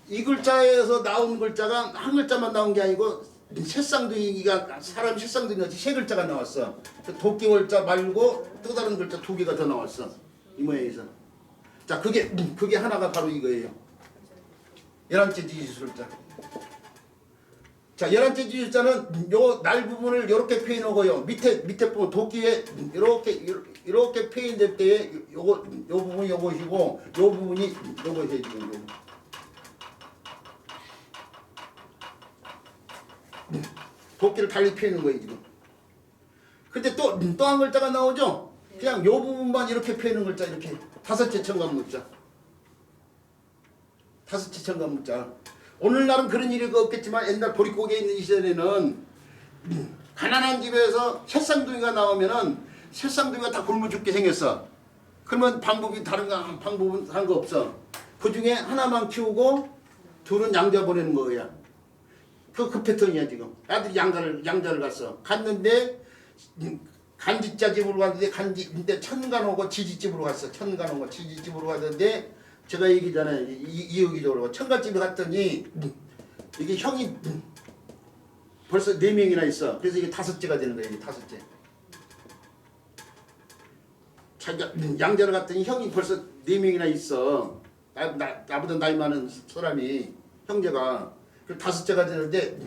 이 글자에서 나온 글자가 한 글자만 나온 게 아니고 셋쌍둥이가 사람 셋쌍둥이가 세 글자가 나왔어. 도끼 월자 말고 또 다른 글자 두 개가 더 나왔어. 이 모양에서. 자, 그게 하나가 바로 이거예요. 11째 지지술자. 자, 11째 지지술자는 요 날 부분을 이렇게 표현하고요. 밑에 부분 도끼에 이렇게 표현될 때에 요 부분이 요것이고 요 부분이 요것이에요. 지금 요거. 도끼를 달리 표현하는 거예요 지금. 근데 또 한 글자가 나오죠. 그냥 요 부분만 이렇게 표현하는 글자 이렇게 다섯째 청간문자. 다섯째 청간문자. 오늘날은 그런 일이 없겠지만 옛날 보릿고개에 있는 시절에는 가난한 집에서 셋쌍둥이가 나오면은 셋쌍둥이가 다 굶어 죽게 생겼어. 그러면 방법은 다른 거 없어. 그 중에 하나만 키우고 둘은 양자 보내는 거야. 그 패턴이야 지금. 아들이 양자를 갔어. 갔는데 간지자 집으로 갔는데 근데 천간호고 지지집으로 갔어. 천간호고 지지집으로 갔는데 제가 얘기잖아요. 이유기적으로 천간집에 갔더니 이게 형이 벌써 4명이나 있어. 그래서 이게 5째가 되는 거예요. 이게 5째. 자기가 양자를 갔더니 형이 벌써 4명이나 있어. 나보다 나이 많은 사람이 형제가. 그 5째가 되는데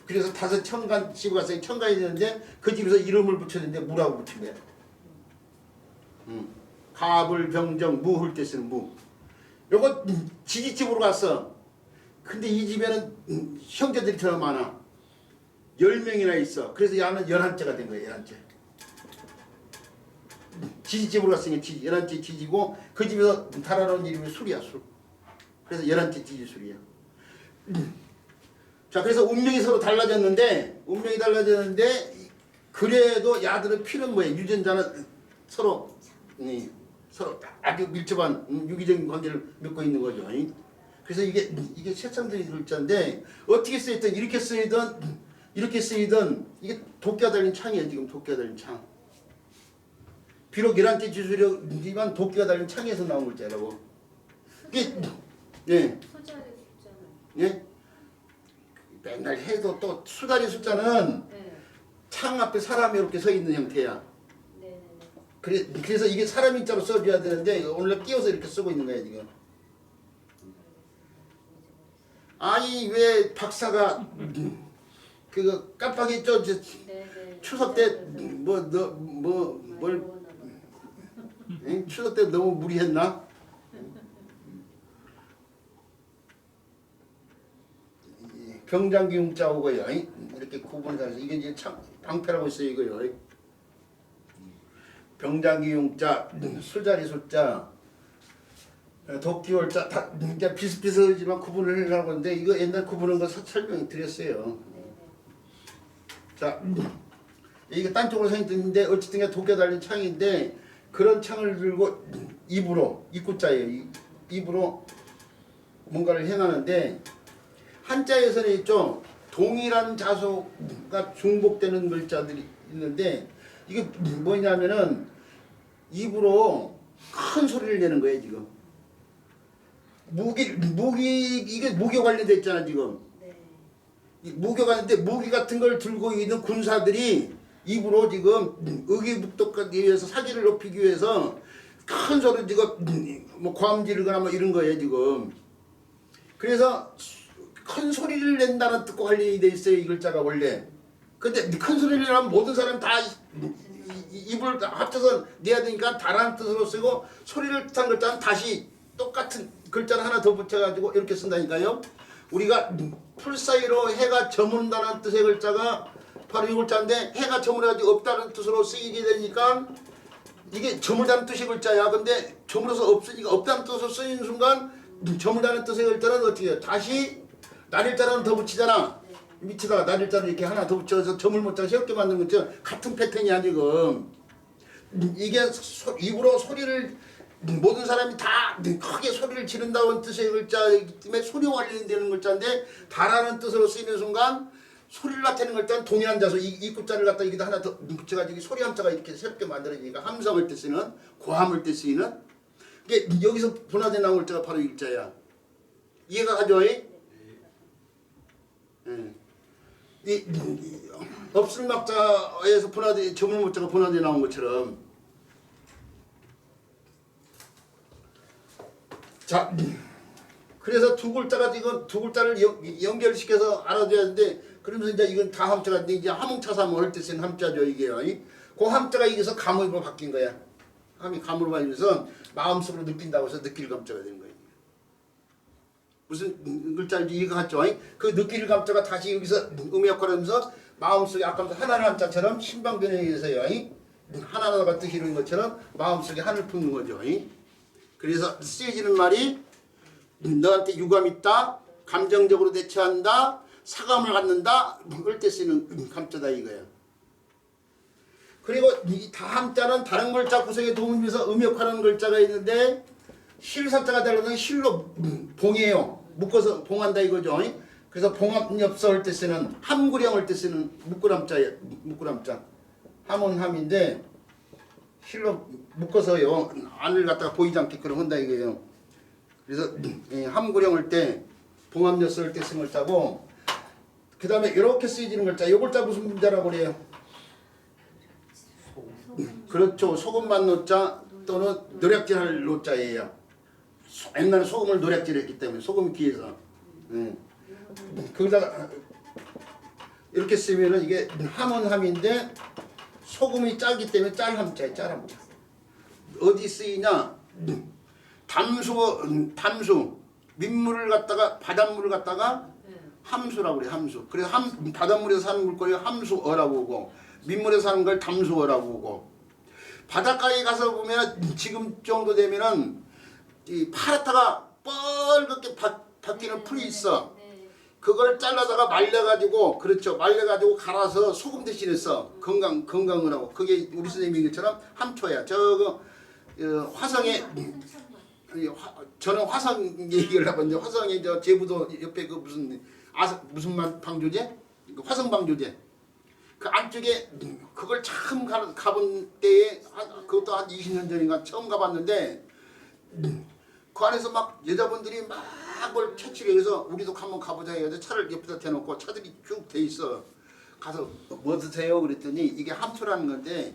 그래서 5 천간 집에 가서 천간이 되는데 그 집에서 이름을 붙였는데 무라고 붙인 거야. 갑을 병정 무할 때 쓰는 무. 요거 지지집으로 갔어. 근데 이 집에는 형제들이 더 많아. 10명이나 있어. 그래서 야는 11째가 된 거야. 11째. 지지집으로 갔으니까 11째 지지고 그 집에서 달아놓은 이름이 술이야. 술. 그래서 11째 지지술이야. 자, 그래서 운명이 서로 달라졌는데 그래도 야들의 피는 뭐예요? 유전자는 서로 아주 밀접한 유기적인 관계를 맺고 있는 거죠. 그래서 이게 셋쌍둥이 글자인데 어떻게 쓰였든 이렇게 쓰이든 이게 도끼가 달린 창이에요. 지금 도끼가 달린 창. 비록 11째 지술이지만 도끼가 달린 창에서 나온 글자라고. 이게 예. 수자리 숫자는. 예? 맨날 해도 또 수다리 숫자는 네. 창 앞에 사람이 이렇게 서 있는 형태야. 네네네. 그래서 이게 사람 인자로 써줘야 되는데 오늘 끼워서 이렇게 쓰고 있는 거야 지금. 아니 왜 박사가 그거 깜빡했죠? 네네. 추석 때 추석 때 너무 무리했나? 병장기용자오고요. 이렇게 구분해서 이게 이제 참 방패라고 있어요 이거요. 병장기용자, 술자리 숫자, 도끼월자 다 이제 비슷비슷하지만 구분을 하려고 하는데 이거 옛날 구분한 거 설명 드렸어요. 자, 이게 딴 쪽으로 생겼는데 어쨌든 도끼가 달린 창인데 그런 창을 들고 입으로 입구자예요. 입으로 뭔가를 행하는데 한자에서는 있죠. 동일한 자소가 중복되는 글자들이 있는데 이게 뭐냐면은 입으로 큰 소리를 내는 거예요 지금. 무기 이게 무기 관련돼 있잖아 지금. 네. 무기 관련돼 무기 같은 걸 들고 있는 군사들이 입으로 지금 의기복독하기 위해서 사기를 높이기 위해서 큰 소리 지금 뭐 고함지르거나 뭐 이런 거예요 지금. 그래서 큰 소리를 낸다는 뜻과 관련이 돼 있어요 이 글자가 원래. 근데 큰 소리를 내면 모든 사람 다 입을 합쳐서 내야 되니까 다른 뜻으로 쓰고 소리를 뜻한 글자는 다시 똑같은 글자를 하나 더 붙여가지고 이렇게 쓴다니까요. 우리가 풀 사이로 해가 저문다는 뜻의 글자가 바로 이 글자인데 해가 저물어가지고 없다는 뜻으로 쓰이게 되니까 이게 저물다는 뜻의 글자야. 근데 저물어서 없으니까 없다는 뜻으로 쓰이는 순간 저물다는 뜻의 글자는 어떻게 해요? 다시 날일자라는 더 붙이잖아. 밑에다가 날일자를 이렇게 하나 더 붙여서 점을 못 자가 쉽게 만드는 거죠. 같은 패턴이야 지금. 이게 입으로 소리를 모든 사람이 다 크게 소리를 지른다는 뜻의 글자이기 때문에 소리와 관련되는 글자인데 다라는 뜻으로 쓰이는 순간 소리를 나타내는 글자는 동일한 자소 이 글자를 갖다 여기다 하나 더 붙여가지고 소리 함자가 이렇게 새롭게 만들어지니까 함성을 때 쓰는 고함을 때 쓰이는 이게 여기서 분화돼 나온 글자가 바로 이 글자야. 이해가 가죠? 이 업술막자에서 분화돼 저물목자가 분화돼 나온 것처럼 자 그래서 두 글자가 지금 두 글자를 연결시켜서 알아둬야 하는데 그러면서 이제 이건 다 함자가 이제 함흥차사모 할 때 쓰는 함자죠 이게요. 그 함자가 여기서 감으로 바뀐 거야. 함이 감으로 바뀌면서 마음속으로 느낀다고 해서 느낄 감자가 되는 거예요. 무슨 글자인지 이해가 갔죠? 그 느낄 감자가 다시 여기서 음의 역할을 하면서 마음속에 아까 하나를 함자처럼 신방변에 의해서요. 하나가 뜻이 이루는 것처럼 마음속에 하늘 품는 거죠. 그래서 쓰여지는 말이 너한테 유감 있다, 감정적으로 대처한다, 사감을 갖는다, 그럴 때 쓰는 감자다 이거야. 그리고 이 다함자는 다른 글자 구성에 도움을 주면서 음역하는 글자가 있는데 실사자가 되려면 실로 봉해요. 묶어서 봉한다 이거죠. 그래서 봉합nhập 할 때 쓰는 함구령 할 때 쓰는 묶구람자예요. 묶구람자. 함은 함인데 실로 묶어서요. 안을 갖다가 보이지 않게끔 한다 이거예요. 그래서 함구령 할 때 봉합nhập 할 때 쓰는 글자고 그 다음에 이렇게 쓰여지는 글자. 이 글자 무슨 문자라고 그래요? 그렇죠. 소금만 노자 또는 노략질할 노자예요. 옛날에 소금을 노략질했기 때문에 소금이 귀해서. 거기다가 이렇게 쓰면은 이게 함은 함인데 소금이 짜기 때문에 짤함자예요. 짤함자. 어디 쓰이냐? 담수 민물을 갖다가 바닷물을 갖다가 함수라고 그래. 함수. 그래서 바닷물에서 사는 물거리를 함수어라고 하고 민물에서 사는 걸 담수어라고 하고 바닷가에 가서 보면 지금 정도 되면은 이 파랗다가 뻘겋게 바뀌는 풀이 있어. 그걸 잘라다가 말려가지고 그렇죠. 말려가지고 갈아서 소금 대신에 써. 건강을 하고 그게 우리 선생님인 것처럼 함초야. 저거 화성에 저는 화성 얘기를 하고 있는데 화성에 저 제부도 옆에 그 무슨 방조제? 화성 방조제. 그 안쪽에 그걸 참 가본 때에 그것도 한 20년 전인가 처음 가봤는데 그 안에서 막 여자분들이 막 뭘 채취를 해서 우리도 한번 가보자 해서 차를 옆에다 대놓고 차들이 쭉 돼 있어. 가서 뭐 드세요? 그랬더니 이게 함초라는 건데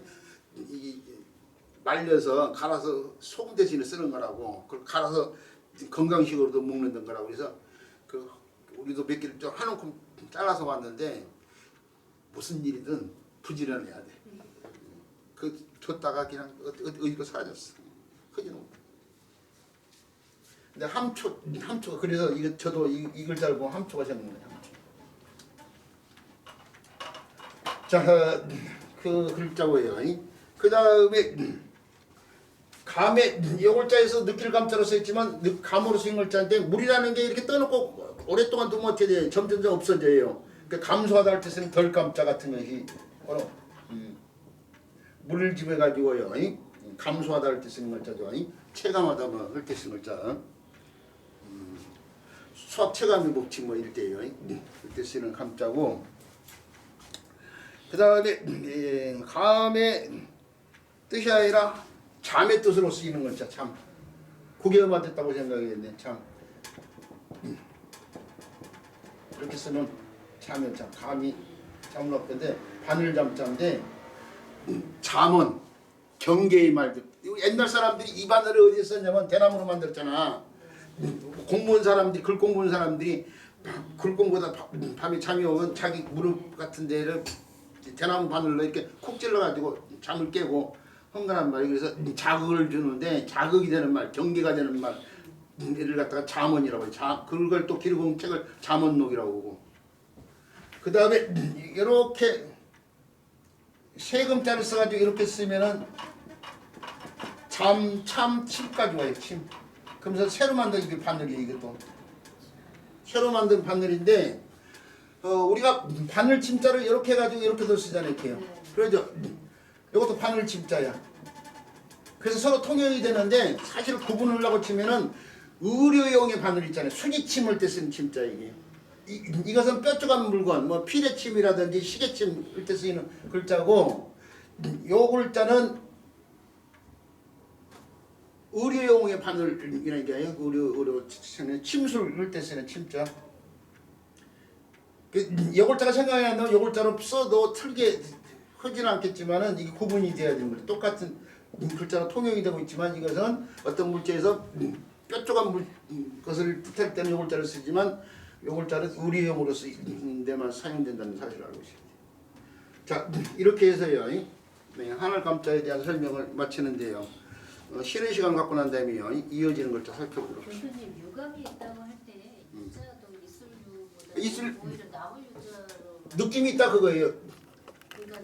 말려서 갈아서 소금 대신에 쓰는 거라고. 그걸 갈아서 건강식으로도 먹는 거라고. 그래서 그 우리도 몇 개를 좀 한움큼 잘라서 왔는데 무슨 일이든 부지런해야 돼. 그 줬다가 그냥 어디로 사라졌어. 흐지는. 근데 함초가 그래서 이거 저도 이 글자를 보면 함초가 생각나요. 자, 그 글자고요. 그 다음에 감에 이 글자에서 느낄 감자로 써있지만 감으로 쓰인 글자인데 물이라는 게 이렇게 떠놓고 오랫동안 두면 어떻게 돼요? 점점 없어져요. 그러니까 감소하다 할 때 쓰는 덜 감자 같은 것이 바로 물을 집어가지고요. 감소하다 할 때 쓰는 글자죠. 체감하다 뭐 할 때 쓰는 글자. 수학 체감의 법칙 뭐 이럴 때요. 이때 쓰는 감자고. 그 다음에 감의 뜻이 아니라 잠의 뜻으로 쓰이는 글자 참. 그게 맞았다고 생각했네 참. 이렇게 쓰면 잠은 참 감이 잠은 없는데 바늘 잠자인데 잠은 경계의 말들. 옛날 사람들이 이 바늘을 어디서 썼냐면 대나무로 만들었잖아. 공무원 사람들이 글 공부하는 사람들이 글 공부보다 밤에 잠이 오면 자기 무릎 같은 데를 대나무 바늘로 이렇게 콕 찔러 가지고 잠을 깨고 헌간한 말이에요. 그래서 자극을 주는데 자극이 되는 말, 경계가 되는 말 이를 갖다가 잠언이라고 해요. 그걸 또 기르공 책을 잠언록이라고 하고. 그 다음에 이렇게 세금자를 써가지고 이렇게 쓰면은 참, 침까지 와요. 침. 그러면서 새로 만든 이게 바늘이에요. 이것도 새로 만든 바늘인데 우리가 바늘 침자를 이렇게 해가지고 이렇게도 쓰잖아요. 이렇게요. 그러죠. 이것도 바늘 침자야. 그래서 서로 통용이 되는데 사실 구분을 하고 치면은 의료용의 바늘 있잖아요. 수기침을 때 쓰는 침자 이게. 이것은 뾰족한 물건, 뭐 피레침이라든지 시계침일 때 쓰이는 글자고, 요 글자는 의료용의 바늘이라니까요. 의료 침술일 때 쓰는 침자. 요 글자가 생각이 안 나면 요 글자로 써도 틀게 하지는 않겠지만은 이게 구분이 돼야 되는 거예요. 똑같은 글자로 통용이 되고 있지만 이것은 어떤 물체에서 뾰족한 것을 뜻할 때는 요 글자를 쓰지만 요 글자는 의료용으로 쓰이는 데만 사용된다는 사실을 알고 있습니다. 자, 이렇게 해서요. 하늘 감자에 대한 설명을 마치는데요. 쉬는 시간 갖고 난 다음에요. 이어지는 글자 살펴보도록 하겠습니다. 교수님 유감이 있다고 할 때 유자도 이슬유보다 이슬- 오히려 나무 유자로 느낌이 있다 그거예요. 그러니까